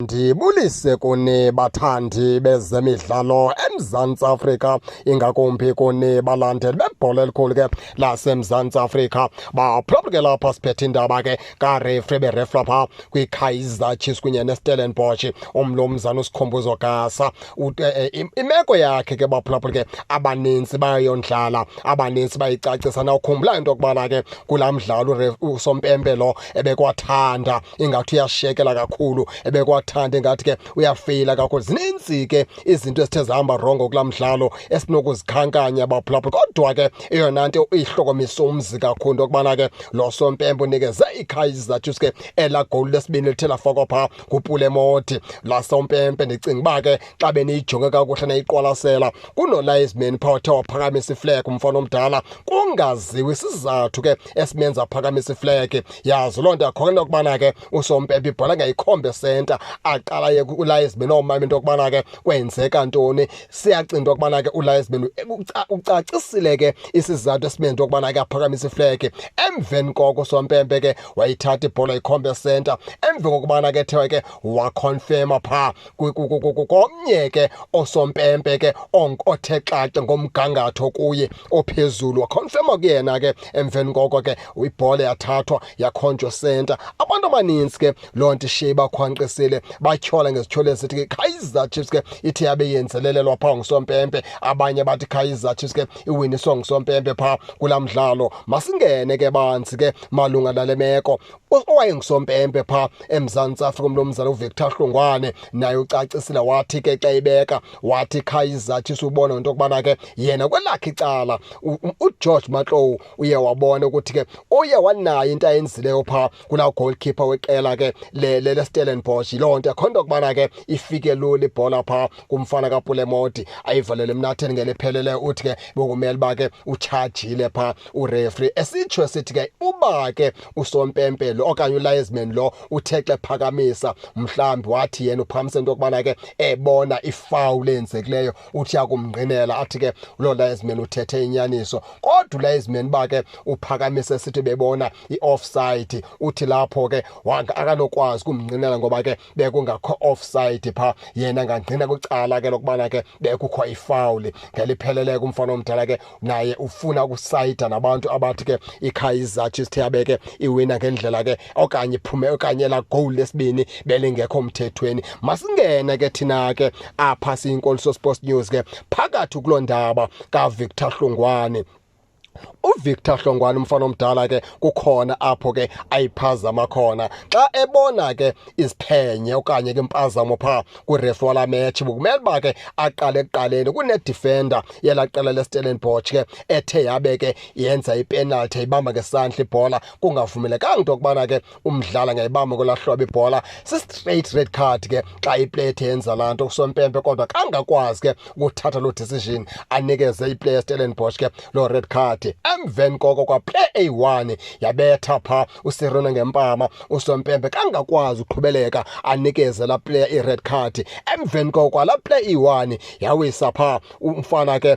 Ndibulise kuni bathandi bezemidlalo eMzantsi Afrika, ingakumbi kuni balandeli bebhola elikhulu ke laseMzantsi Afrika. Baphulaphula ke lapha siphethe indaba ke karefri berefla pha kwiKaizer Chiefs kunye neStellenbosch, umlumzana uSikhumbuzo Gasa. Imeko yakhe ke baphulaphula ke abaninzi bayondlala, abaninzi bayicacisa. Nawukhumbula into yokubana ke kulaa mdlalo usompempe lo ebekwathanda ingathi uyashekela kakhulu, ebekwathanda ingathi ke uyafeyila kakhulu. Zininzi ke izinto ezithe zihamba rongo kulaa mdlalo esinokuzikhankanya baphulaphula, kodwa ke eyona nto ihlokomisa umzi kakhulu into yokubana ke lo sompempe unikeze iKaizer Chiefs ke elaa gowuli lesibini lithe lafakwa phaa nguPule Mothi. Laa sompempe ndicinga uba ke xa beniyijonge kakuhle nayiqwalasela kunoLinesman phaa othe waphakamisa iflegi, umfana omdala, kungaziwa isizathu ke esimenza aphakamisa iflegi. Yazi loo nto yakhokelela ukubana ke usompempe ibhola ngayikhombe center, aqala ye uLinesman omama into yokubana ke kwenzeka ntoni. Siyacinga into yokubana ke uLinesman ucacisile ke isizathu esimenza into yokubana ke aphakamisa iflegi. Emveni koko sompempe ke wayithatha ibhola ikhombe center, emveni kokubana ke thewe ke wakonfirma phaa komnye ke osompempe ke othe xaxe ngomgangatho kuye ophezulu, wakonfirma kuyena ke. Emveni koko ke ibhola yathathwa yakhonjwa center. Abantu abaninzi ke loo nto ishiye bakhwankqisile, batyhola ngezityholo ezithi ke Kaizer Chiefs ke ithi yabe yenzelelelwa phaa ngusompempe. Abanye bathi Kaizer Chiefs ke iwiniswa ngusompempe phaa kulaa mdlalo. Masingene ke banzi ke malunga nale meko. Owayengusompempe phaa eMzantsi Afrika, umlumzana uVictor Hlungwane, naye ucacisile wathi ke xa ibeka, wathi Kaizer Chiefs ubona into yokubana ke yena kwelakhe icala uGeorge Matlou uye wabona ukuthi ke uye wanayo into ayenzileyo phaa kulaa goalkeeper weqela ke leStellenbosch. Loo nto yakhona into yokubana ke ifike lula ibhola phaa kumfana kaPule Mothi, ayivalele emnatheni ngelipheleleyo. Uthi ke bekumele uba ke utshajile phaa urefri, esitsho sithi ke uba ke usompempe lo okanye uLinesman lo uthe xa ephakamisa mhlawumbi wathi yena uphakamise into yokubana ke ebona ifawuli enzekileyo, uthi yakumngqinela athi ke lo Linesman uthethe inyaniso. Kodwa uLinesman ba ke uphakamise sithi bebona i-offside, uthi lapho ke akanokwazi kumngqinela ngoba ke bekungakho offside phaa, yena angangqina kwicala ke lokubana ke bekukho ifawuli. Ngelipheleleyo kumfana omdala ke naye ufuna ukusayida nabantu abathi ke iKaizer Chiefs yabeke iwina ngendlela ke okanye iphume okanye la goal lesibini belingekho mthethweni. Masingene ke thina ke apha siyinkoliso Sports News ke phakathi kuloo ndaba kaVictor Hlungwane. UVictor Hlungwane umfana omdala ke kukhona apho ke ayiphazama khona xa ebona ke iziphenye okanye ke impazamo phaa kuref wala match. Bekumele uba ke aqale ekuqaleni kunedefender yela qela leStellenbosch ke ethe yabe ke yenza ipenalty, ibamba ngesandla ibhola, kungavumelekanga into yokubana ke umdlala ngayibamba kwelaa hlobo ibhola. Si-straight red card ke xa iplay yenza laa nto kusompempe, kodwa kangakwazi ke ukuthatha loo decision anikeze iplayer yeStellenbosch ke loo red card. Emveni koko kwa play A1 yabetha phaa uSirena ngempama, usompempe kangakwazi uqhubeleka anikeze la player i-red card. Emveni koko kwala play E1 yawisa phaa umfana ke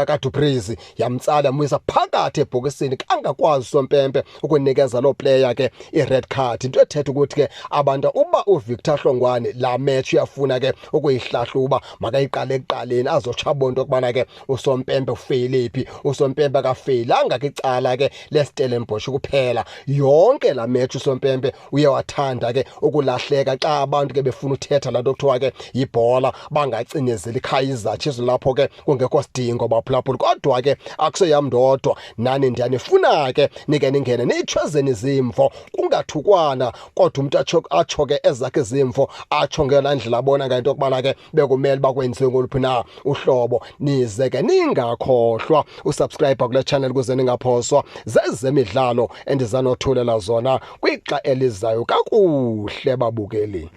kaDuplessis, yamtsala yamwisa phakathi ebhokisini, kangakwazi usompempe ukunikeza loo player ke i-red card. Into ethetha ukuthi ke abantu uba uVictor Hlungwane la match uyafuna ke ukuyihlahluba makayiqale ekuqaleni azotsho abone into yokubana ke usompempe ufeyile phi. Usompempe akafeyilanga ke icala ke leStellenbosch kuphela, yonke la match usompempe uye wathanda ke ukulahleka xa abantu ke befuna uthetha laa nto kuthiwa ke yibhola, bangacinezeli iKaizer Chiefs lapho ke kungekho sidingo baphulaphula. Kodwa ke akuseyam ndodwa, nani ndiyanifuna ke nike ningene niyithwezeni izimvo, kungathukwana kodwa umntu atsho ke ezakhe izimvo, atsho ngelaa ndlela abona ngayo into yokubana ke bekumele bakwenziwe ngoluphi na uhlobo. Nize ke ningakhohlwa usubscribe kule channel ukuze ningaphoswa zezemidlalo endizanothulela zona kwixa elizayo kakuhle babukeli.